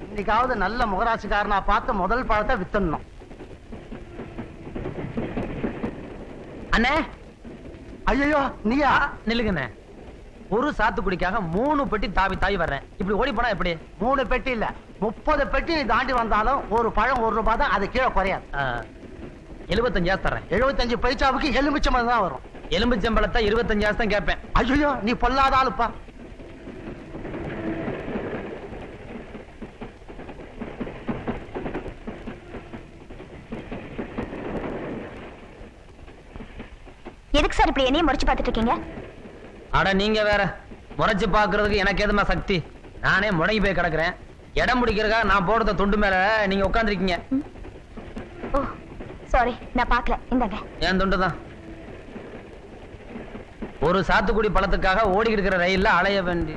இன்னைக்காவது நல்ல முகராசிக்காரனா பார்த்து முதல் பழத்தை வித்தணும். அண்ணே, ஐயோ நீயா? நில்லுங்கண்ணே. ஒரு சாத்துக்குடிக்காக 3 பெட்டி தாவி வர்றேன். இப்படி ஓடி போனா எப்படி? 3 பெட்டி இல்ல 30 பெட்டி நீ தாண்டி வந்தாலும் ஒரு பழம் 1 ரூபாய் தான். அது கீழே குறையாது. 75 தர்றேன். 75 பைசாவுக்கு எலுமிச்சம்பழம் தான் வரும். எலுமிச்சம்பழத்தை 25 தான் கேட்பேன். ஐயோ நீ பொல்லாத ஆளுப்பா. எதுக்கு சார் இப்படி என்னையும் முறைச்சு பார்த்துட்டு இருக்கீங்க? அட நீங்க வேற, முறைச்சு பாக்குறதுக்கு எனக்கு எதுமா சக்தி? நானே முடங்கி போய் கிடக்குறேன். இடம் முடிக்கிறதுக்காக நான் போடுற துண்டு மேல நீங்க உட்காந்துருக்கீங்க. ஓ சாரி, நான் பார்க்கல. இந்தாங்க. என் துண்டு தான். ஒரு சாத்துக்குடி பழத்துக்காக ஓடிக்கிட்டு இருக்கிற ரயில்ல அலைய வேண்டி.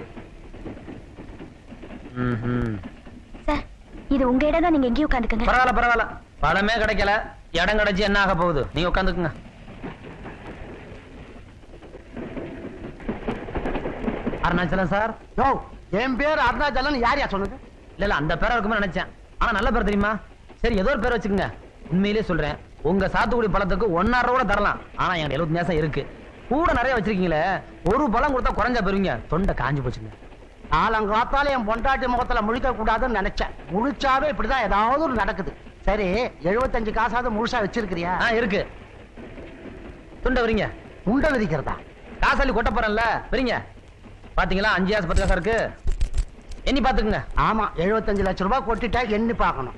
சார் இது உங்க இடம் தான், நீங்க எங்கேயும் உட்காந்துக்கங்க. பரவாயில்ல, பழமே கிடைக்கல, இடம் கிடைச்சு என்ன ஆக போகுது? நீங்க உட்காந்துக்குங்க. அருணாச்சலம் சார். யோ என் பேர் அருணாச்சலம். யார் சொன்னது? இல்ல அந்த பேரா இருக்குமே நினைச்சேன். ஆனா நல்ல பேர் தெரியுமா? சரி ஏதோ ஒரு பேர் வச்சுக்கோங்க. உண்மையிலேயே சொல்றேன், உங்க சாத்துக்குடி பழத்துக்கு 1.5 ரூபா தரலாம். ஆனா என் 75 இருக்கு. கூட நிறைய வச்சிருக்கீங்களே, ஒரு பழம் கொடுத்தா குறைஞ்சா பெறுவீங்க. தொண்டை காஞ்சு போச்சுங்க. நாலங்காத்தால என் பொண்டாட்டி முகத்துல முழிக்க கூடாதுன்னு நினைச்சேன். முழிச்சாவே இப்படிதான் ஏதாவது ஒரு நடக்குது. சரி 75 காசாவது முழுசா வச்சிருக்கிறியா? இருக்கு. துண்டை வரீங்க. துண்டை விதிக்கிறதா? காசாலி கொட்ட போறேன்ல, வரீங்க. பாத்தீங்களா 5 காசு 10 காசா இருக்கு. எண்ணி பாத்துக்குங்க. ஆமா 75 லட்சம் ரூபாய் கொட்டிட்டா எண்ணி பார்க்கணும்.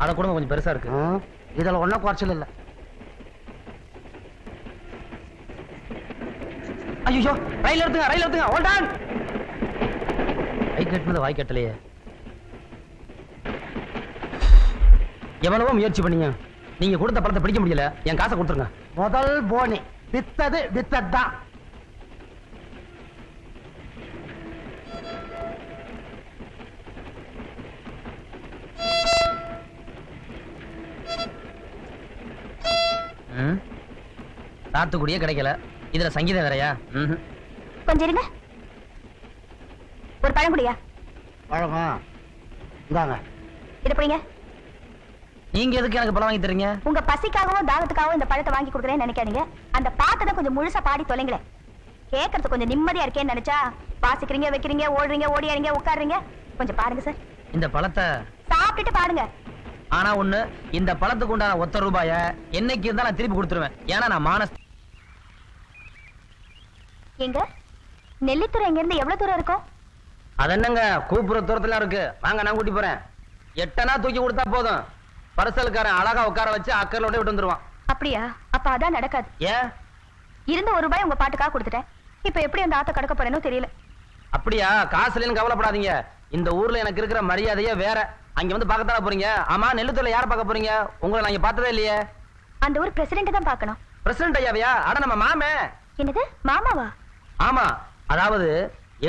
அத கூட கொஞ்சம் பெருசா இருக்கு. இதுல ஒன்னும் குறைச்சல் இல்ல. ஐயோ ரயில் எடுத்துங்க. Hold on. கை கட்டுனது வாய் கட்டலையே. எவ்வளவோ முயற்சி பண்ணீங்க, நீங்க கொடுத்த பழத்தை பிடிக்க முடியல. என் காசை கொடுத்துருங்க. முதல் போனி வித்தது வித்ததான். சாத்துக்குடியே கிடைக்கல, இதுல சங்கீதம் வேறையா? கொஞ்சம் இருங்க. ஒரு பழம் குடியா? பழமா இந்தாங்க. இத புடிங்க. நீங்க எதுக்கு எனக்கு பழம் வாங்கி தரீங்க? உங்க பசிக்காகவும் தாகத்துக்காகவும் இந்த பழத்தை வாங்கி கொடுக்குறேன்னு நினைக்காதீங்க. அந்த பாட்டை கொஞ்சம் முழுசா பாடி தொலைங்களேன். கேட்கறது கொஞ்சம் நிம்மதியா இருக்கேன்னு நினைச்சா வாசிக்கிறீங்க, வைக்கிறீங்க, ஓடுறீங்க, ஓடியாறீங்க, உட்காடுறீங்க. கொஞ்சம் பாருங்க சார். இந்த பழத்தை சாப்பிட்டுட்டு பாடுங்க. ஆனா ஒண்ணு, இந்த பழத்துக்கு உண்டான 1 ரூபாய என்னைக்கு இருந்தா நான் திருப்பி கொடுத்துருவேன். ஏன்னா நான் மானஸ். எங்க நெல்லித்துறை எங்க இருந்து எவ்வளவு தூரம் இருக்கும்? அது என்னங்க கூப்புற தூரத்துல இருக்கு. வாங்க நான் கூட்டி போறேன். 8 தூக்கி கொடுத்தா போதும். பரிசல்காரன் அழகா உட்கார வச்சு அக்கறோட விட்டு வந்துருவான். அப்படியா? அப்ப அதான் நடக்காது. ஏன்? இருந்த 1 ரூபாய் உங்க பாட்டுக்காக கொடுத்துட்டேன். இப்ப எப்படி அந்த ஆத்த கடக்க போறேனோ தெரியல. அப்படியா? காசுலன்னு கவலைப்படாதீங்க. இந்த ஊர்ல எனக்கு இருக்கிற மரியாதையே வேற. அங்க வந்து பார்க்கத்தானே போறீங்க. ஆமா நெல்லுத்தூர்ல யார பார்க்க போறீங்க? உங்களை நான் இங்க பார்த்ததே இல்லையே. அந்த ஊர் பிரசிடென்ட் தான் பார்க்கணும். பிரசிடென்ட் ஐயாவையா? அட நம்ம மாமே. என்னது மாமாவா? ஆமா, அதாவது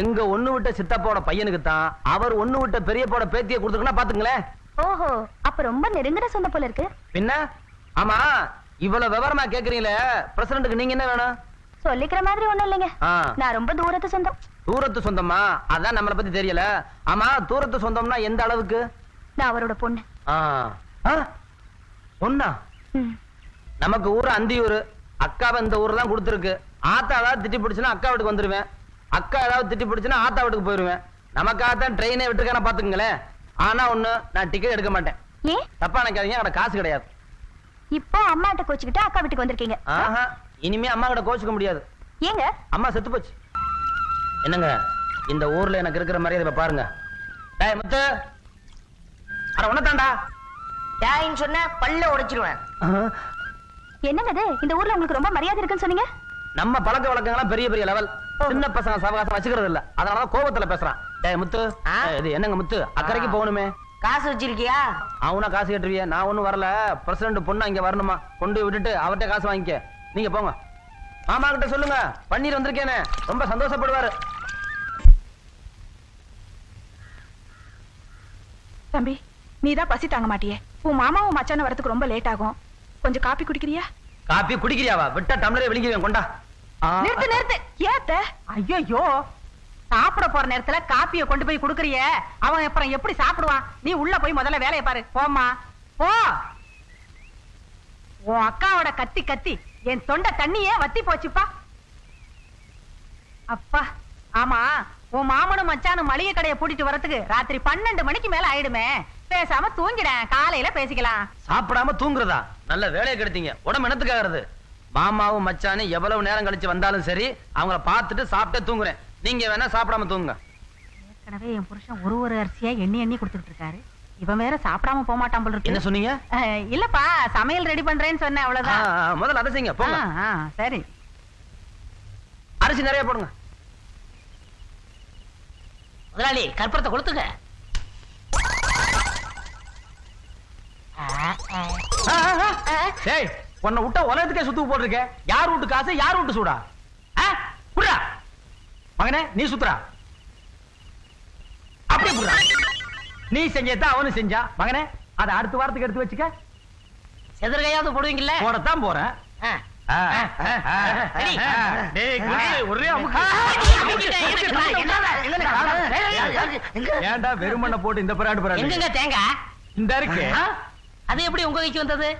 எங்க ஒண்ணு விட்ட சித்தப்போட பையனுக்கு தான் அவர் ஒண்ணு விட்ட பெரியப்போட பேத்தியை கொடுத்துருக்கா பாத்துங்களேன். ஓஹோ, அப்ப ரொம்ப நெருங்கின சொந்த போல இருக்கு. பின்ன ஆமா, இவ்வளவு விவரமா கேக்குறீங்களே, பிரசிடென்ட்க்கு நீங்க என்ன வேணும்? சொல்லிக்கிற மாதிரி ஒண்ணும் இல்லைங்க. நான் ரொம்ப தூரத்து சொந்தம். தூரத்து சொந்தமா? அதான் நம்மளை பத்தி தெரியல. ஆமா தூரத்து சொந்தம்னா எந்த அளவுக்கு? நான் அவரோட பொண்ணு. பொண்ணா? நமக்கு ஊரு அந்தியூர். அக்காவை இந்த ஊர் தான் கொடுத்துருக்கு. ஆத்தா ஏதாவது திட்டி பிடிச்சுன்னா அக்கா வீட்டுக்கு வந்துருவேன். அக்கா ஏதாவது திட்டி பிடிச்சுன்னா ஆத்தா வீட்டுக்கு போயிருவேன். நமக்காகத்தான் ட்ரெயினே விட்டுருக்கான பாத்துக்கங்களேன். ஆனா ஒண்ணு, நான் டிக்கெட் எடுக்க மாட்டேன். ஏன்? தப்பா நினைக்காதீங்க, எனக்கு காசு கிடையாது. இப்போ அம்மாட்ட கோச்சுக்கிட்டு அக்கா வீட்டுக்கு வந்திருக்கீங்க. இனிமே அம்மா கிட்ட கோச்சுக்க முடியாது. ஏங்க? அம்மா செத்து போச்சு. என்னங்க இந்த ஊர்ல எனக்கு இருக்கிற மரியாதை பாருங்க. டேய் முத்து, அட உனதாண்டா டேய்ன்னு சொன்ன பல்ல உடைச்சிருவேன். என்னங்க இது? இந்த ஊர்ல உங்களுக்கு ரொம்ப மரியாதை இருக்குன்னு சொன்னீங்க. நம்ம பழக்க வழக்கங்கள்லாம் பெரிய பெரிய லெவல். சின்ன பசங்க சவகாசம் வச்சுக்கிறது இல்ல. அதனாலதான் கோபத்துல பேசுறான். டேய் முத்து, இது என்னங்க முத்து, அக்கறைக்கு போகணுமே. காசு வச்சிருக்கியா? அவனா காசு கேட்டுருவிய? நான் ஒண்ணும் வரல. பிரசிடண்ட் பொண்ணு இங்க வரணுமா, கொண்டு விட்டுட்டு அவர்கிட்ட காசு வாங்கிக்க. நீங்க போங்க. மாமா கிட்ட சொல்லுங்க பன்னீர் வந்திருக்கேன்னு, ரொம்ப சந்தோஷப்படுவாரு. தம்பி, நீதான் பசி தாங்க மாட்டியே. உன் மாமாவும் மச்சான வரதுக்கு ரொம்ப லேட் ஆகும். கொஞ்சம் காப்பி குடிக்கிறியா? காப்பி குடிக்கிறியாவா? விட்டா டம்ளரே விழுங்கிடுவேன். கொண்டா. நிறுத்து நிறுத்து. ஏத்த? ஐயோ சாப்பிட போற நேரத்துல காப்பிய கொண்டு போய் குடுக்கறிய அவன் அப்புறம் எப்படி சாப்பிடுவான்? நீ உள்ள போய் முதல்ல வேலையை பாரு. போம்மா போ. உன் அக்காவோட கத்தி கத்தி என் தொண்டை தண்ணியே வத்தி போச்சுப்பா. அப்பா ஆமா, உன் மாமனும் மச்சானும் மளிகை கடையை பூட்டிட்டு வரதுக்கு ராத்திரி 12 மணிக்கு மேல ஆயிடுமே. பேசாம தூங்கிடேன், காலையில பேசிக்கலாம். சாப்பிடாம தூங்குறதா? நல்ல வேலையை கெடுத்தீங்க. உடம்பு என்னத்துக்காகிறது? மாமாவும் மச்சானும் எவ்வளவு நேரம் கழிச்சு வந்தாலும் சரி அவங்கள பார்த்துட்டு சாப்பிட்டே தூங்குறேன். நீங்க வேணா சாப்பிடாம தூங்குங்க. ஏற்கனவே என் புருஷன் ஒரு அரிசியா எண்ணி கொடுத்துட்டு இருக்காரு. இவன் வேற சாப்பிடாம போக மாட்டான் போல இருக்கு. என்ன சொன்னீங்க? இல்லப்பா, சமையல் ரெடி பண்றேன்னு சொன்னேன், அவ்வளவுதான். முதல்ல அதை செய்யுங்க போங்க. சரி, அரிசி நிறைய போடுங்க. முதலாளி கற்பூரத்தை கொளுத்துங்க. டேய், உன்னை விட்டா உலகத்துக்கே சுத்து போட்டிருக்க. யார் வீட்டு காசு, யார் வீட்டு சூடா? புடா மகனே, நீ சுத்துறா அப்படியே புடா. நீ செஞ்சதான் அவனு செஞ்சா. மகனே, அதை அடுத்த வாரத்துக்கு எடுத்து வச்சுக்க. செதற்கையாவது போடுவீங்கல்ல? போடத்தான் போறேன். ஏன்டா வெறுமண்ண போட்டு இந்த பராடு பராடு? எங்கங்க தேங்காய்? இந்த இருக்கு. அது எப்படி உங்க கைக்கு வந்தது?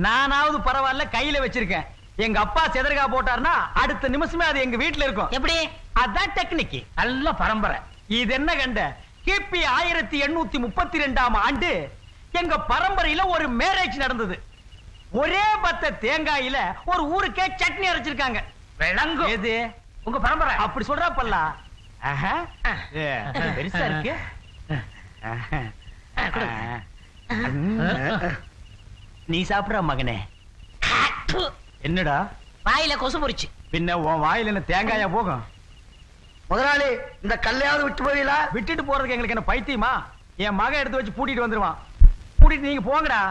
நானாவது பரவாயில்ல, கையில வச்சிருக்கேன். எங்க அப்பா செதற்கா போட்டாருன்னா அடுத்த நிமிஷமே அது எங்க வீட்டுல இருக்கும். எப்படி? அதான் டெக்னிக். நல்ல பரம்பரை. இது என்ன கண்ட? கிபி 1832ஆம் ஆண்டு எங்க பரம்பரையில ஒரு மேரேஜ் நடந்தது. ஒரே பத்த தேங்காயில ஒரு ஊருக்கே சட்னி அரைச்சிருக்காங்க. விளங்கும். எது உங்க பரம்பரை? அப்படி சொல்றா பல்லா. பெருசா இருக்கு. நீ சாப்பிடுற மகனே. என்னடா வாயில கொசு முறிச்சு? பின்ன உன் வாயில என்ன தேங்காயா போகும்? முதலாளி, இந்த கல்லையாவது விட்டு போவீங்களா? விட்டுட்டு போறதுக்கு எங்களுக்கு என்ன பைத்தியமா? என் மகன் எடுத்து வச்சு பூட்டிட்டு வந்துருவான். பூட்டிட்டு நீங்க போங்கடா.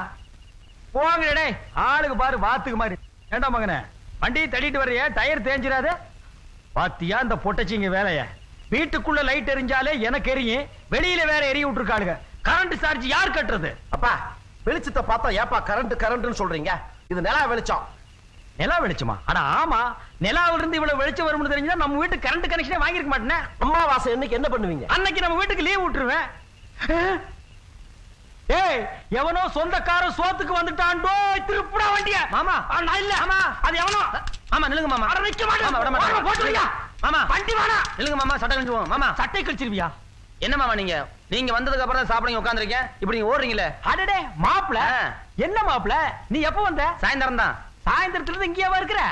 போங்கடே. ஆளுக்கு பாரு வாத்துக்கு மாதிரி. ஏண்டா மகனே, வண்டியை தள்ளிட்டு வர்றிய, டயர் தேஞ்சிராது? பாத்தியா இந்த பொட்டச்சிங்க வேலைய? வீட்டுக்குள்ள லைட் எரிஞ்சாலே எனக்கு எரியும், வெளியில வேற எரிய விட்டுருக்காளுங்க. கரண்ட் சார்ஜ் யார் கட்டுறது? அப்பா, வெளிச்சத்தை பார்த்தா ஏப்பா கரண்ட்னு சொல்றீங்க? இது நிலா வெளிச்சம். நிலா வெளிச்சமா? அட ஆமா, நிலாவில இருந்து இவ்வளவு வெளிச்சம் வரும்னு தெரிஞ்சா நம்ம வீட்டுக்கு கரண்ட் கனெக்ஷனே வாங்கிருக்க மாட்டேனே. அம்மாவாசை என்னைக்கு என்ன பண்ணுவீங்க? அன்னைக்கு நம்ம வீட்டுக்கு லீவ் விட்டுருவேன். ஏய், எவனோ சொந்தக்காரன் சோத்துக்கு வந்துட்டான்டோ, திருப்புடா வண்டிய. மாமா, நான் இல்ல. மாமா, அது எவனோ. மாமா நில்லுங்க மாமா. அட நிக்க மாட்டேன். மாமா விட மாட்டேன். போடுறியா? மாமா வண்டி வாடா. நில்லுங்க மாமா, சட்டை கழிச்சுவோம். மாமா சட்டை கழிச்சிருவியா? என்ன மாமா நீங்க வந்ததுக்கு அப்புறம் தான் சாப்பிடுங்க உட்கார்ந்திருக்கேன். இப்படி நீங்க ஓடுறீங்களே. அடடே மாப்ள, என்ன மாப்ள நீ எப்ப வந்த? சாயந்தரம் தான். சாயந்தரத்துல இருந்து இங்கேவா இருக்கிற?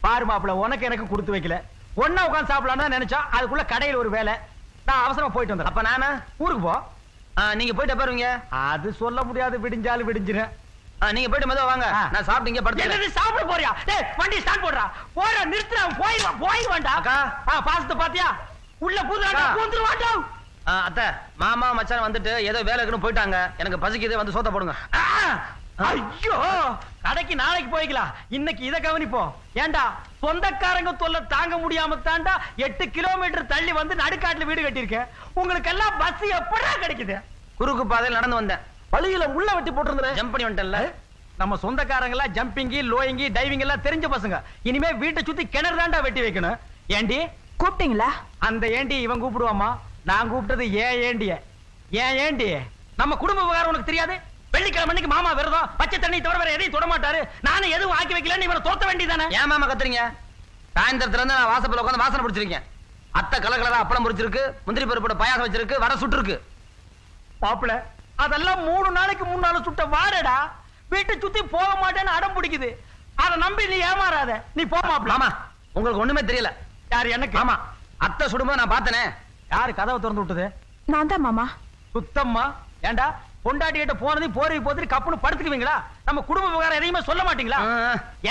பாரு மாப்ள, உனக்கு எனக்கு கொடுத்து வைக்கல. ஒன்னா உட்கார்ந்து சாப்பிடலாம்னு நினைச்சா அதுக்குள்ள கடையில் ஒரு வேலை. நான் அவசரமா போயிட்டு வந்தேன். அப்ப நானா ஊருக்கு போ. நீங்க போயிட்டு பாருங்க. அது சொல்ல முடியாது, விடிஞ்சாலும் விடிஞ்சிரும். நீங்க போயிட்டு மெதுவா வாங்க. நான் சாப்பிட்டு இங்க படுத்து. சாப்பிட போறியா? டேய், வண்டி ஸ்டார்ட் போடுறா. போற நிறுத்துறா. போயிடுவான்டா. அக்கா, பாசத்தை பாத்தியா? உள்ள பூந்துறாடா, பூந்துருவாடா. அத்தை, மாமா மச்சான் வந்துட்டு ஏதோ வேலை இருக்குன்னு போயிட்டாங்க. எனக்கு பசிக்குது, வந்து சோத்த போடுங்க. ஐயோ, கடைக்கு நாளைக்கு போய்க்கலாம். இன்னைக்கு இத கவனிப்போம். ஏண்டா, சொந்தக்காரங்க தொல்லை தாங்க முடியாம தாண்டா 8 கிலோமீட்டர் தள்ளி வந்து நடுக்காட்டுல வீடு கட்டியிருக்கேன். உங்களுக்கு எல்லாம் பஸ் எப்படா கிடைக்குது? குறுக்கு பாதையில் நடந்து வந்தேன். வழியில உள்ள வெட்டி போட்டிருந்தேன். ஜம்ப் பண்ணி வந்துட்டேன்ல. நம்ம சொந்தக்காரங்க எல்லாம் ஜம்பிங்கி, லோயிங்கி, டைவிங் எல்லாம் தெரிஞ்ச பசங்க. இனிமே வீட்டை சுத்தி கிணறு தாண்டா வெட்டி வைக்கணும். ஏண்டி கூப்பிட்டீங்களா? அந்த ஏண்டி இவன் கூப்பிடுவாமா? நான் கூப்பிட்டது ஏண்டி? நம்ம குடும்ப விவகாரம் உனக்கு தெரியாது? வெள்ளிக்கிழமை அன்னைக்கு மாமா விரதம், பச்சை தண்ணி தவிர வேற எதையும் தொட மாட்டாரு. நானும் எதுவும் ஆக்கி வைக்கலன்னு இவனை தோத்த வேண்டியதானே? ஏன் மாமா கத்துறீங்க? சாயந்தரத்துல இருந்து நான் வாசப்பல உட்கார்ந்து வாசனை பிடிச்சிருக்கேன். அத்தை கலகலரா அப்பளம் பொரிச்சிருக்கு, முந்திரி பருப்போட பாயாசம் வச்சிருக்கு, வடை சுட்டுருக்கு. மாப்பிள, அதெல்லாம் 3 நாளைக்கு முன்னால சுட்ட வாடடா. வீட்டை சுத்தி போக மாட்டேன்னு அடம் பிடிக்குது. அதை நம்பி நீ ஏமாறாத. நீ போ மாப்பிள. ஆமா, உங்களுக்கு ஒண்ணுமே தெரியல. யாரு? எனக்கு. ஆமா, அத்தை சுடும்போது நான் பார்த்தனே. யாரு கதவை திறந்து விட்டது? நான் தான் மாமா. சுத்தம்மா. ஏண்டா, பொண்டாட்டி கிட்ட போனது போறி கப்புன்னு படுத்துக்குவீங்களா? நம்ம குடும்ப விவகாரம் எதையுமே சொல்ல மாட்டீங்களா?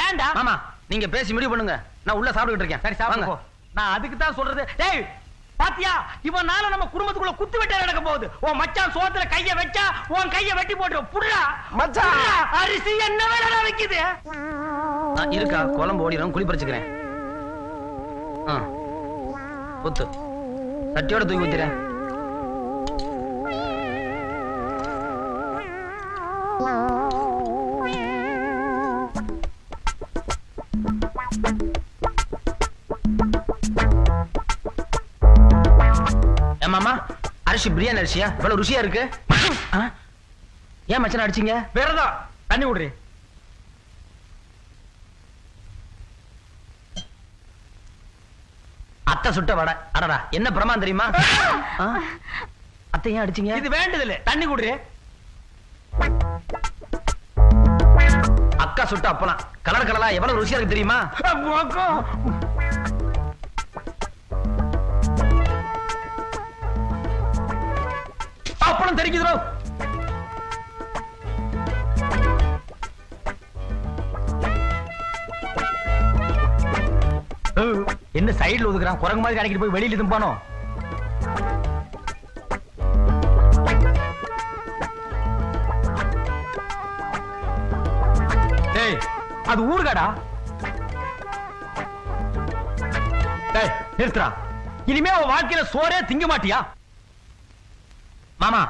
ஏண்டா? மாமா, நீங்க பேசி முடிவு பண்ணுங்க. நான் உள்ள சாப்பிட்டுட்டு இருக்கேன். சரி, சாப்பிடுங்க. நான் அதுக்கு தான் சொல்றது. டேய், பாத்தியா, இவனால நம்ம குடும்பத்துக்குள்ள குத்து வெட்ட நடக்க போகுது. உன் மச்சான் சோத்துல கைய வச்சா உன் கைய வெட்டி போட்டு புடுடா. மச்சான், அரிசி என்ன வேலை வைக்குது? இருக்கா, குழம்பு ஓடிடும், குழி பறிச்சுக்கிறேன். ஊத்து, சட்டியோட தூக்கி ஊத்துறேன். அரிசி பிரியாணி அரிசியா இவ்வளவு ருசியா இருக்கு? ஏன் மச்சான் அடிச்சீங்க? வேறதான் தண்ணி விடுறி. அத்தை சுட்ட வடை. அடடா என்ன பிரமாதம் தெரியுமா? அத்தை ஏன் அடிச்சீங்க? இது வேண்டதில்லை, தண்ணி குடுறி. அக்கா சுட்ட அப்பலாம் கலர் கலரா எவ்வளவு ருசியா இருக்கு தெரியுமா? அப்பளம் தெரிக்குதோ? என்ன சைடுல ஒதுக்குறான்? குரங்கு மாதிரி கடைக்கிட்டு போய் வெளியில தும்பானோ? டேய் அது ஊர்காடா. டேய் நிறுத்துறா. இனிமே உன் வாழ்க்கையில சோறே திங்க மாட்டியா? மாமா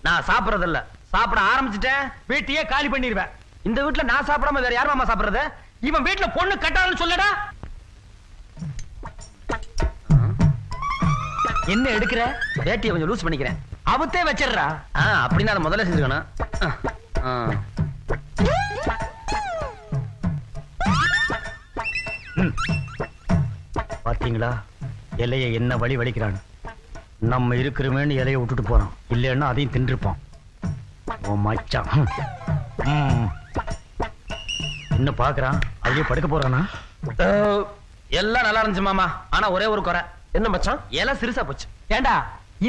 நான் சாப்பிடறது இல்ல, சாப்பிட ஆரம்பிச்சுட்டேன் வீட்டையே காலி பண்ணிடுவேன். இந்த வீட்டுல நான் சாப்பிடாம வேற யார் மாமா சாப்பிடுறது? இவன் வீட்டுல பொண்ணு கட்டாதுன்னு சொல்லடா. என்ன எடுக்கிற? வேட்டியை கொஞ்சம் லூஸ் பண்ணிக்கிறேன். அவத்தே வச்சிடுறா. அப்படின்னா அதை முதல்ல செஞ்சுக்கணும். பாத்தீங்களா இலைய என்ன வழி வலிக்கிறான்னு. நம்ம இருக்கிறமேன்னு இலைய விட்டுட்டு போறோம், இல்லைன்னா அதையும் தின்றுப்பான். ஓ மச்சான் என்ன பாக்குறான்? அதையே படுக்க போறானா? எல்லாம் நல்லா இருந்துச்சு மாமா, ஆனா ஒரே ஒரு குறை. என்ன மச்சான்? இலை சிறுசா போச்சு. ஏண்டா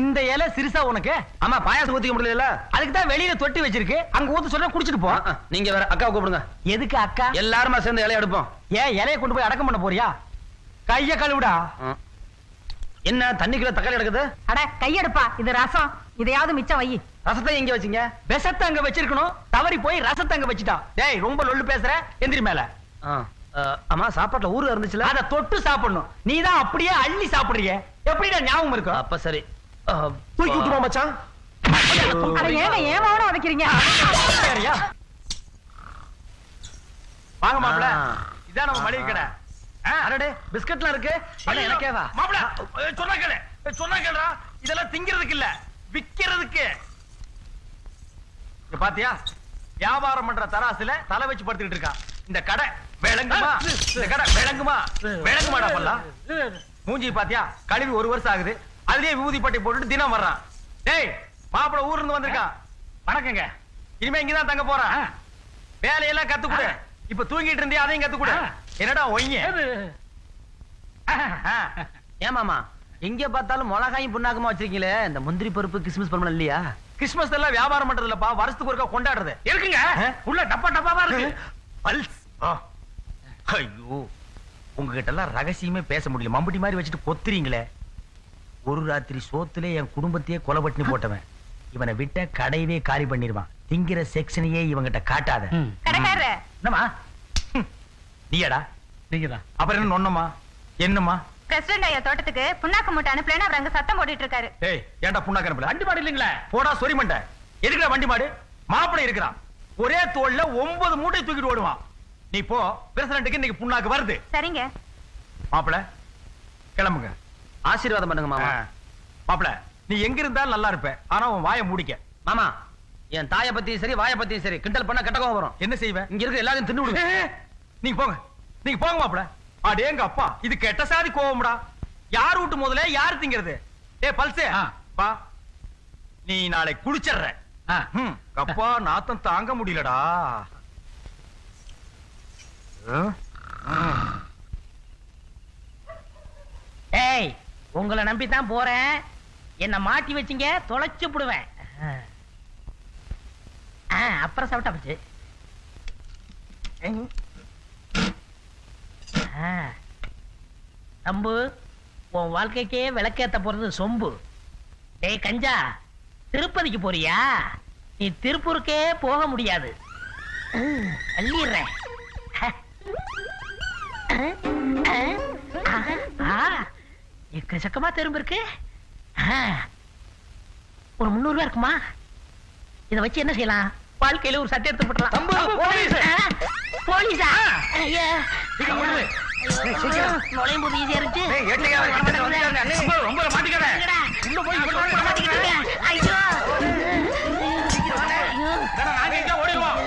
இந்த இலை சிறுசா உனக்கு? ஆமா பாயாசம் ஊத்திக்க முடியல, அதுக்கு தான் வெளியில தொட்டி வச்சிருக்கு, அங்க ஊத்து சொன்னா குடிச்சிட்டு போ. நீங்க வேற அக்காவை கூப்பிடுங்க. எதுக்கு அக்கா? எல்லாருமா சேர்ந்து இலைய எடுப்போம். ஏன் இலைய கொண்டு போய் அடக்கம் பண்ண போறியா? கைய கழுவுடா. என்ன தண்ணிக்குள்ள தக்காளி எடுக்குது? அட கையெடுப்பா, இது ரசம், இதையாவது மிச்சம் வை. ரசத்தை எங்க வச்சீங்க? விஷத்தை அங்க வச்சிருக்கணும், தவறி போய் ரசத்தை அங்க வச்சிட்டா. டேய் ரொம்ப லொல்லு பேசுற, எந்திரி மேல. ஆமா சாப்பாட்டுல ஊரு இருந்துச்சுல, அத தொட்டு சாப்பிடணும். நீ தான் அப்படியே அள்ளி சாப்பிடுறிய, எப்படிடா ஞாபகம் இருக்கும்? அப்ப சரி தூக்கி விட்டுமா மச்சான்? அட ஏங்க ஏமாவன உதைக்கிறீங்க? சரியா வாங்க மாப்ள, இதான் நம்ம மளிகை கடை. அடடே பிஸ்கட்லாம் இருக்கு. எனக்கேவா மாப்ள? சொன்னா கேளுடா, இதெல்லாம் திங்கிறதுக்கு இல்ல, விக்கிறதுக்கு. இங்க பாத்தியா, வியாபாரம் பண்ற தராசுல தலை வச்சு படுத்துக்கிட்டு இருக்கா. இந்த கடை விளங்குமா? இந்த கடை விளங்குமா? விளங்குமாடா பல்லாம். மூஞ்சி பாத்தியா, கழுவி 1 வருஷம் ஆகுது, அதுலயே விபூதி பட்டை போட்டுட்டு தினம் வர்றான். டேய் மாப்பிள ஊர்ல இருந்து வந்திருக்கான். வணக்கங்க. இனிமே இங்கதான் தங்க போறான். வேலையெல்லாம் கத்துக்குடு. இப்ப தூங்கிட்டு இருந்தே அதையும் கத்துக்குடு. என்னடா ஒய்ங்க? ஏமாமா எங்க பார்த்தாலும் மிளகாயும் புண்ணாக்கமா வச்சிருக்கீங்களே, இந்த முந்திரி பருப்பு கிறிஸ்மஸ் பருப்பு இல்லையா? கிறிஸ்மஸ் எல்லாம் வியாபாரம் பண்றது இல்லப்பா, வருஷத்துக்கு ஒருக்கா கொண்டாடுறது. இருக்குங்க, உள்ள டப்பா டப்பாவா இருக்கு. பல்ஸ். ஐயோ உங்ககிட்ட எல்லாம் ரகசியமே பேச முடியல, மம்பட்டி மாதிரி வச்சுட்டு கொத்துறீங்களே. ஒரு ராத்திரி சோத்துல என் குடும்பத்தையே கொலை பட்டினி போட்டவன், இவனை விட்ட கடையவே காலி பண்ணிடுவான். திங்கிற செக்ஷனையே இவங்கிட்ட காட்டாத. கடைக்காரரு என்னமா நீயடா? நீங்கதான். அப்புறம் என்ன நொன்னமா? என்னமா? பிரசிடண்ட் ஐயா தோட்டத்துக்கு புண்ணாக்கு மூட்டை அனுப்பலன்னு அவர் அங்க சத்தம் போட்டுட்டு இருக்காரு. ஏய் ஏன்டா புண்ணாக்கு அனுப்பல? வண்டி மாடு இல்லீங்களா? போடா சொரி மண்டை. எதுக்குடா வண்டி மாடு? மாப்பிளை இருக்கிறான், ஒரே தோல்ல 9 மூட்டை தூக்கிட்டு ஓடுவான். நீ போ, பிரசிடண்ட்டுக்கு இன்னைக்கு புண்ணாக்கு வருது. சரிங்க மாப்பிள கிளம்புங்க. ஆசீர்வாதம் பண்ணுங்க மாமா. மாப்பிள நீ எங்க இருந்தாலும் நல்லா இருப்ப, ஆனா உன் வாயை மூடிக்க. மாமா என் தாயை பத்தியும் சரி வாயை பத்தியும் சரி கிண்டல் பண்ண கெட்டகம் வரும். என்ன செய்வேன்? இங்க இருக்க எல்லாரும் தின்னு விடுங்க. நீங்க போங்க, நீங்க போங்க மாப்பிள. அடேங்க அப்பா, இது கெட்ட சாதி கோவம்டா. யார் வீட்டு முதல்ல யார் திங்கிறது? டேய் பல்சே பா, நீ நாளை குடிச்சற. அப்பா நாத்தம் தாங்க முடியலடா. ஏய் உங்களை நம்பித்தான் போறேன், என்ன மாட்டி வச்சிங்க தொலைச்சு புடுவேன். அப்புறம் சாப்பிட்டா போச்சு. தம்பு உன் வாழ்க்கைக்கே விளக்கேத்த போறது சொம்பு. டேய் கஞ்சா, திருப்பதிக்கு போறியா? நீ திருப்பூருக்கே போக முடியாது, அள்ளிடுறேன். எக்கச்சக்கமா திரும்ப இருக்கு. ஒரு 300 ரூபாய் இருக்குமா? இத வச்சு என்ன செய்யலாம்? வாழ்க்கையில ஒரு சட்டை எடுத்து போட்டலாம். போலீஸா? ஐயா நுழையும் போது ஈஸியா இருந்துச்சு. ஏய், ஏட்டையா, ரொம்ப மாட்டிக்காத. உள்ள போய் ஐயோ நாங்க எங்க ஓடிடுவோம்.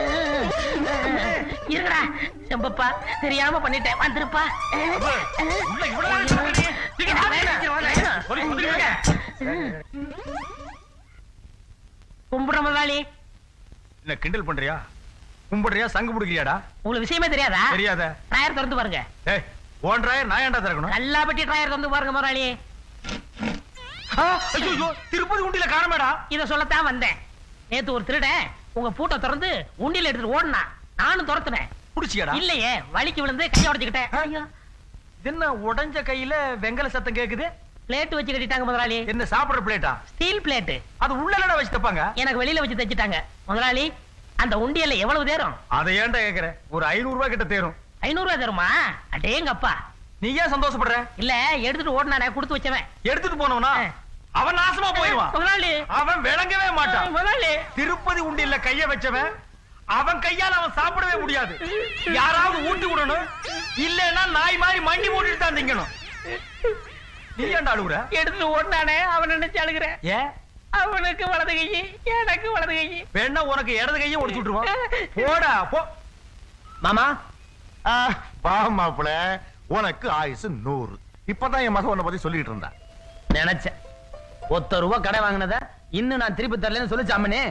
இருங்கடா செம்பப்பா, தெரியாம பண்ணிட்டேன், வந்துருப்பா. உள்ள இவ்வளவு சீக்கிரம் வாங்க. போலீஸ் வந்துருங்க. கும்பிடுற முதலாளி, என்ன கிண்டல் பண்றியா? கும்பிடுறியா? சங்கு பிடிக்கிறியாடா? உங்களுக்கு விஷயமே தெரியாதா? தெரியாத. டயர் திறந்து பாருங்க. ஏய், ஓன்றாயர் நான் ஏன்டா திறக்கணும்? நல்லா பட்டி டயர் திறந்து பாருங்க முதலாளி. ஐயோ, திருப்பதி உண்டியில காணமேடா. இத சொல்லத்தான் வந்தேன். நேத்து ஒரு திருடன் உங்க பூட்டை திறந்து உண்டியில எடுத்துட்டு ஓடுனா, நானும் துரத்துனேன். புடிச்சியாடா? இல்லையே, வலிக்கு விழுந்து கையை உடைச்சுக்கிட்டேன். ஐயோ, என்ன உடைஞ்ச கையில வெங்கல சத்தம் கேக்குது? பிளேட் வச்சு கட்டிட்டாங்க முதலாளி. என்ன சாப்பிடுற பிளேட்டா? Steel plate. அது உள்ளலடா வச்சு தப்பாங்க. எனக்கு வெளியில வச்சு தைச்சிட்டாங்க முதலாளி. அந்த உண்டியல்ல எவ்வளவு தேரும்? அதை ஏன்டா கேக்குற? ஒரு 500 ரூபாய் கிட்ட தேரும். 500 ரூபாய் தருமா? அடேங்கப்பா. நீ ஏன் சந்தோஷப்படுற? இல்ல, எடுத்துட்டு ஓடுனானே, கொடுத்து வச்சவன். எடுத்துட்டு போனவனா அவன் நாசமா போயிடுவான். முதலாளி, அவன் விளங்கவே மாட்டான். முதலாளி, திருப்பதி உண்டியில கைய வச்சவன் அவன் கையால அவன் சாப்பிடவே முடியாது. யாராவது ஊட்டி விடணும், இல்லன்னா நாய் மாதிரி மண்டி போட்டுட்டு தான் திங்கணும். நீ ஏன்டா அழுகுற? எடுத்துட்டு ஓடுனானே, அவன் நினைச்சு அழுகுறேன். ஏன்? அவனுக்கு வலது கை, எனக்கு வலது கை. வேணா உனக்கு இடது கையை ஒடிச்சு விட்டுருவான். போடா போ. மாமா, வா மாப்பிள, உனக்கு ஆயுசு 100. இப்பதான் என் மகன் உன்னை பத்தி சொல்லிட்டு இருந்தா. நினைச்சேன் ₹1 கடை வாங்கினத இன்னும் நான் திருப்பி தரலன்னு சொல்லிச்சாமனே.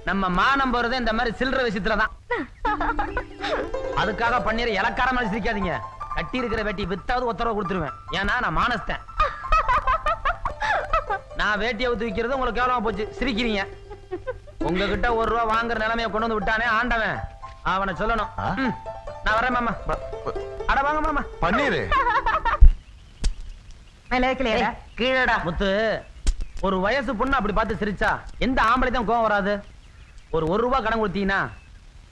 நம்ம மானம் போறதே இந்த மாதிரி சில்லற விஷயத்துலதான். அதுக்காக பண்ணிற இலக்கார மாதிரி சிரிக்காதீங்க. கட்டி இருக்கிற வெட்டி வித்தாவது ₹1 கொடுத்துருவேன். ஏன்னா நான் மானஸ்தேன். நான் வேட்டியை ஊத்து விக்கிறது உங்களுக்கு கேவலமா போச்சு, சிரிக்கிறீங்க. உங்ககிட்ட ₹1 வாங்குற நிலைமையை கொண்டு வந்து விட்டானே ஆண்டவன், அவனை சொல்லணும். நான் வரேன் மாமா. அட வாங்க மாமா. பன்னீரு கீழடா முத்து. ஒரு வயசு பொண்ணு அப்படி பார்த்து சிரிச்சா எந்த ஆம்பளை தான் கோவம் வராது? ஒரு ₹1 கடன் கொடுத்தீங்கன்னா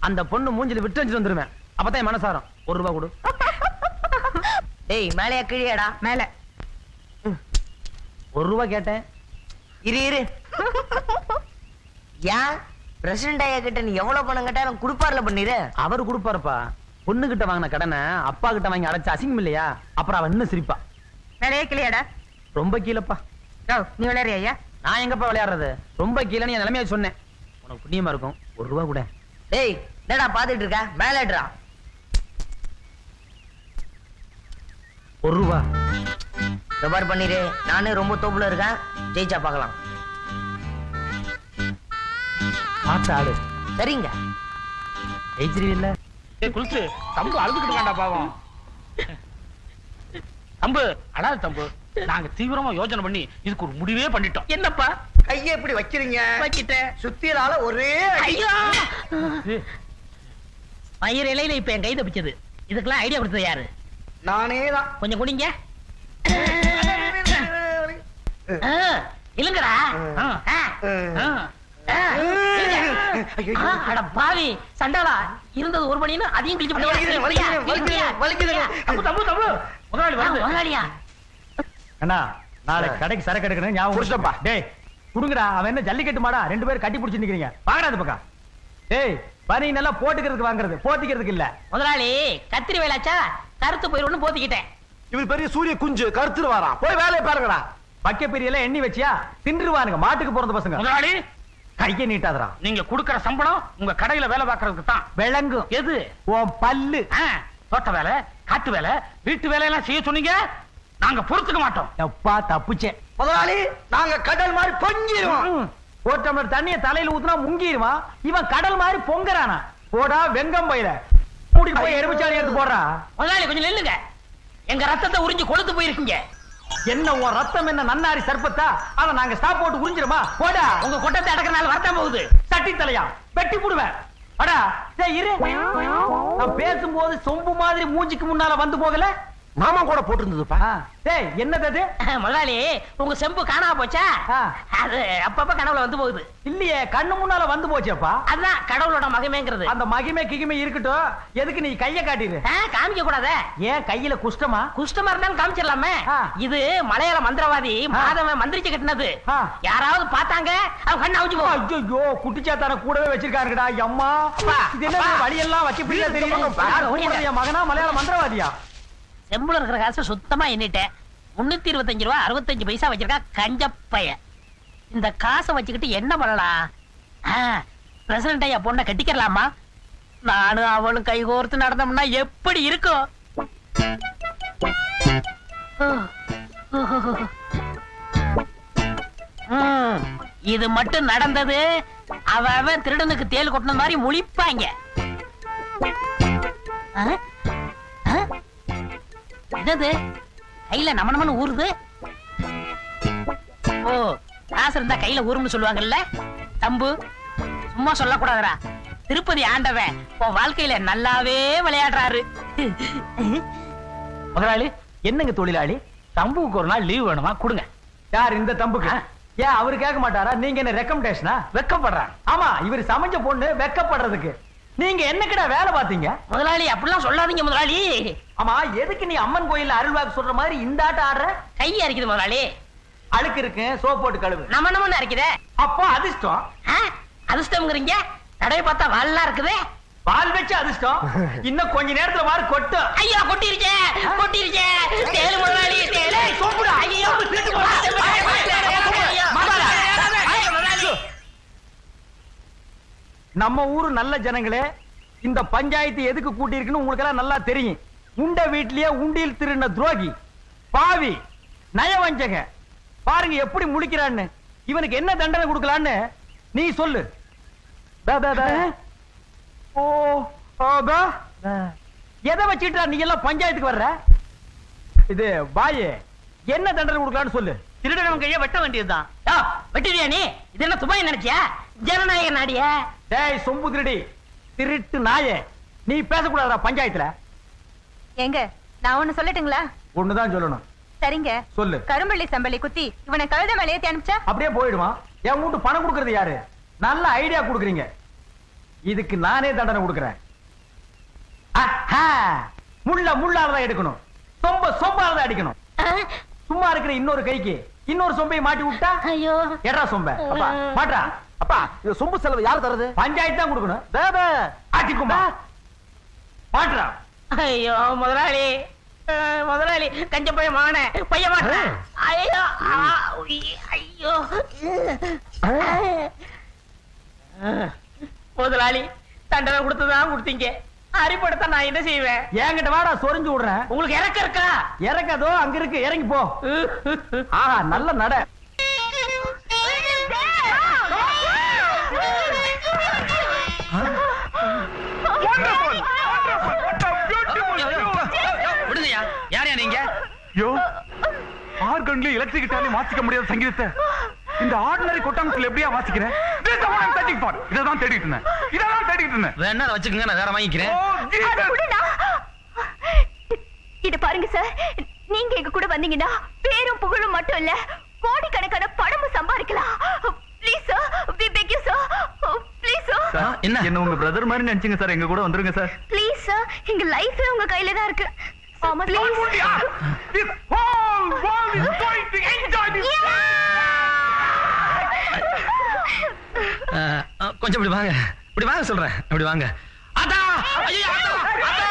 அந்த பொண்ணு மூஞ்சில விட்டு வச்சுட்டு வந்துருவேன். அப்பதான் என் மனசாரம். ₹1 கொடு. டேய், மேலையா கீழேடா? மேல. ₹1 கேட்டேன். இரு. ஏன் பிரசிடண்ட் ஐயா கிட்ட நீ எவ்வளவு பணம் கேட்டாலும் கொடுப்பார்ல பண்ணிரு. அவரு கொடுப்பாருப்பா. பொண்ணு கிட்ட வாங்கின கடனை அப்பா கிட்ட வாங்கி அடைச்சு அசிங்கம் இல்லையா? அப்புறம் அவன் இன்னும் சிரிப்பா. மேலையே கிளியாடா? ரொம்ப கீழப்பா. நீ விளையாடுறியா ஐயா? நான் எங்கப்பா விளையாடுறது? ரொம்ப கீழே என் நிலைமையை சொன்னேன். உனக்கு புண்ணியமா இருக்கும். ₹1 கூட. டேய், என்னடா பாத்துட்டு இருக்க? மேலடா. ₹1. ரெபார் பண்ணிரு. நானே ரொம்ப தோப்புல இருக்கேன். ஜெயிச்சா பார்க்கலாம். பார்த்து ஆடு. சரிங்க. ஜெயிச்சிருவில்ல? குளிச்சு தம்பு அழுதுகிட்டு இருக்காண்டா பாவம். தம்பு அடாது தம்பு. நாங்க தீவிரமா யோசனை பண்ணி இதுக்கு ஒரு முடிவே பண்ணிட்டோம். என்னப்பா கையை எப்படி வைக்கிறீங்க? வச்சிட்டேன். சுத்தியலால ஒரே ஐயோ, மயிர் இலையில இப்ப என் கை தப்பிச்சது. இதுக்கெல்லாம் ஐடியா கொடுத்தது யாரு? நானே தான். கொஞ்சம் குடிங்க. இல்லங்கடா. அட பாவி சண்டாளா, இருந்தது ஒரு மணின்னு அதையும் கிழிச்சு முதலாளியா. அண்ணா, நாளைக்கு கடைக்கு சரக்கு எடுக்கணும். ஞாபகம் புடிச்சப்பா. டேய் குடுங்கடா. அவன் என்ன ஜல்லிக்கட்டு மாடா? 2 பேரும் கட்டி பிடிச்சு நிக்கிறீங்க. பாக்கடா அது பக்கம். டேய், பனி நல்லா போட்டுக்கிறதுக்கு வாங்குறது, போத்திக்கிறதுக்கு இல்ல. முதலாளி, கத்திரி வேலாச்சா கருத்து போயிடும்னு போத்திக்கிட்டேன். இவர் பெரிய சூரிய குஞ்சு கருத்துரு வாரான். போய் வேலையை பாருங்கடா. பக்க பெரியல எண்ணி வச்சியா தின்றுவானுங்க. மாட்டுக்கு பிறந்த பசங்க. முதலாளி, கையை நீட்டாதரா. நீங்க குடுக்கற சம்பளம் உங்க கடையில வேலை பார்க்கறதுக்கு தான். விளங்கும். எது? உன் பல்லு. தோட்ட வேலை, காட்டு வேலை, வீட்டு வேலையெல்லாம் செய்ய சொன்னீங்க. நாங்க பொறுத்துக்க மாட்டோம். எப்பா தப்புச்சேன். முதலாளி, நாங்க கடல் மாதிரி பொங்கிடுவோம். ஒரு டம்ளர் தண்ணிய தலையில ஊத்துனா முங்கிடுவான். இவன் கடல் மாதிரி பொங்கறானா? போடா வெங்கம் பையில கூட்டிட்டு போய் எலுமிச்சாணி எடுத்து போடுறா. முதலாளி கொஞ்சம் நில்லுங்க. எங்க ரத்தத்தை உறிஞ்சு கொழுத்து போயிருக்கீங்க. என்ன உன் ரத்தம் என்ன நன்னாரி சர்பத்தா? அத நாங்க ஸ்டாப் போட்டு உறிஞ்சிருமா? போடா. உங்க கொட்டத்தை அடக்கறனால வரத்தான் போகுது. சட்டி தலையா வெட்டி போடுவேன். அடா டேய் இரு. நான் பேசும்போது சொம்பு மாதிரி மூஞ்சிக்கு முன்னால வந்து போகல. மாமா கூட போட்டிருந்ததுப்பா. டேய் என்னது அது? முதலாளி, உங்க செம்பு காணாம போச்சா? அது அப்பப்ப கனவுல வந்து போகுது. இல்லையே, கண்ணு முன்னால வந்து போச்சேப்பா. அதுதான் கடவுளோட மகிமைங்கிறது. அந்த மகிமை கிகிமை இருக்கட்டும். எதுக்கு நீ கைய காட்டிரு? காமிக்க கூடாத. ஏன் கையில குஷ்டமா? குஷ்டமா இருந்தாலும் காமிச்சிடலாமே. இது மலையாள மந்திரவாதி மாதவன் மந்திரிச்சு கட்டினது. யாராவது பார்த்தாங்க அவன் கண்ணு அவுச்சு போகும். ஐயோ, குட்டிச்சாத்தான கூடவே வச்சிருக்காருடா. அம்மா, இது என்ன வழியெல்லாம் வச்சு பிள்ளை தெரியும். மகனா மலையாள மந்திரவாதியா? செம்புல இருக்கிற காசை சுத்தமா எண்ணிட்டேன். 325 ரூபா 65 பைசா வச்சிருக்கா கஞ்சப்பைய. இந்த காசை வச்சுக்கிட்டு என்ன பண்ணலாம்? பிரசிடண்ட் ஐயா பொண்ணை கட்டிக்கலாமா? நானும் அவளும் கைகோர்த்து நடந்தோம்னா எப்படி இருக்கும்? இது மட்டும் நடந்தது அவன் திருடனுக்கு தேல் கொட்டின மாதிரி முழிப்பாங்க. என்னது கையில நமனமனு ஊறுது? ஓ, காசு இருந்தா கையில ஊறும்னு சொல்லுவாங்கல்ல. தம்பு சும்மா சொல்லக்கூடாதுடா. திருப்பதி ஆண்டவன் உன் வாழ்க்கையில நல்லாவே விளையாடுறாரு. முதலாளி என்னங்க தொழிலாளி, தம்புக்கு ஒரு நாள் லீவ் வேணுமா? கொடுங்க. யார் இந்த தம்புக்கு? ஏன் அவரு கேட்க மாட்டாரா? நீங்க என்ன ரெக்கமெண்டேஷனா? வெக்கப்படுறான். ஆமா, இவர் சமைஞ்ச பொண்ணு வெக்கப்படுறதுக்கு. நீங்க என்னக்கடா வேலை பாத்தீங்க? முதலாளி அப்படிலாம் சொல்லாதீங்க முதலாளி. ஆமா, எதுக்கு நீ அம்மன் கோயில்ல அருள்வாக்கு சொல்ற மாதிரி இந்த ஆட்டம் ஆடுற? கை அரைக்குது முதலாளி. அழுக்கு இருக்கு, சோப் போட்டு கழுவு. நம்ம அரைக்குதே. அப்போ அதிர்ஷ்டம். அதிர்ஷ்டம்ங்கிறீங்க? தடவை பார்த்தா வால்லாம் இருக்குது. பால் வச்சு அதிர்ஷ்டம். இன்னும் கொஞ்ச நேரத்துல மாதிரி கொட்டும். ஐயா கொட்டிருச்சே கொட்டிருச்சே. தேலு முதலாளி தேலு. சோப்புடா. ஐயோ நம்ம ஊரு நல்ல ஜனங்களே, இந்த பஞ்சாயத்து எதுக்கு கூட்டி இருக்குன்னு உங்களுக்கு எல்லாம் நல்லா தெரியும். உண்ட வீட்லயே உண்டியில் திருடின துரோகி, பாவி, நயவஞ்சக. பாருங்க எப்படி முழிக்கிறான்னு. இவனுக்கு என்ன தண்டனை கொடுக்கலான்னு நீ சொல்லு. ஓ, எதை வச்சுட்டா நீ எல்லாம் பஞ்சாயத்துக்கு வர்ற? இது பாயே, என்ன தண்டனை கொடுக்கலான்னு சொல்லு. திருடனவன் கைய வெட்ட வேண்டியதுதான். வெட்டியா நீ? இது என்ன துபாய் நினைச்சியா? ஜனநாயக நாடியா? டேய் சொம்பு திருடி, திருட்டு நாயே, நீ பேசக்கூடாதா பஞ்சாயத்துல? எங்க நான் ஒண்ணு சொல்லட்டுங்களா? ஒண்ணுதான் சொல்லணும். சரிங்க, சொல்லு. கரும்பள்ளி சம்பளி குத்தி இவனை கழுத மேல ஏத்தி அனுப்பிச்சா அப்படியே போயிடுவான். என் வீட்டு பணம் கொடுக்கறது யாரு? நல்ல ஐடியா கொடுக்குறீங்க. இதுக்கு நானே தண்டனை கொடுக்கிறேன். முள்ள முள்ளாலதான் எடுக்கணும், சொம்ப சொம்பாலதான் அடிக்கணும். சும்மா இருக்கிற இன்னொரு கைக்கு இன்னொரு சொம்பையை மாட்டி விட்டா ஐயோ எடா சொம்ப. அப்பா மாட்டா. அப்பா இது சொம்பு செலவு யார் தரது? பஞ்சாயத்து தான் கொடுக்கணும். ஆட்டிக்குமா மாட்டா. ஐயோ முதலாளி முதலாளி கஞ்ச பைய மான பைய மாட்டேன். ஐயோ ஐயோ முதலாளி தண்டனை கொடுத்துதான் கொடுத்தீங்க. அரிப்படத்தான் நான் என்ன செய்வேன்? என்கிட்ட வாடா, சொரிஞ்சு விடுறேன். உங்களுக்கு இறக்க இருக்கா? இறக்காதோ, அங்க இருக்கு, இறங்கி போ. ஆஹா, நல்ல நட. விடுங்கய்யா. யாரையா நீங்க? யோ, ஆர்கன்ல எலக்ட்ரிக்கிட்டாலே வாசிக்க முடியாத சங்கீதத்தை இந்த ஆர்டினரி கொட்டாங்கத்துல எப்படியா வாசிக்கிறேன்? இததான் தேடிட்டு இருந்தேன், இததான் தேடிட்டு இருந்தேன். வேணா வச்சுக்கோங்க, நான் வேற வாங்கிக்கிறேன். இது பாருங்க சார், நீங்க எங்க கூட வந்தீங்கன்னா பேரும் புகழும் மட்டும் இல்ல, கோடிக்கணக்கான பணமும் சம்பாதிக்கலாம். Please sir, we beg you sir, please sir. என்ன உங்க பிரதர் மாதிரி நினைச்சீங்க சார், எங்க கூட வந்துருங்க சார். ப்ளீஸ் சார், எங்க லைஃப் உங்க கையில தான் இருக்கு. கொஞ்சம் இப்படி வாங்க, இப்படி வாங்க சொல்றேன். இப்படி வாங்க. ஆத்தா, ஐயோ ஆத்தா, ஆத்தா.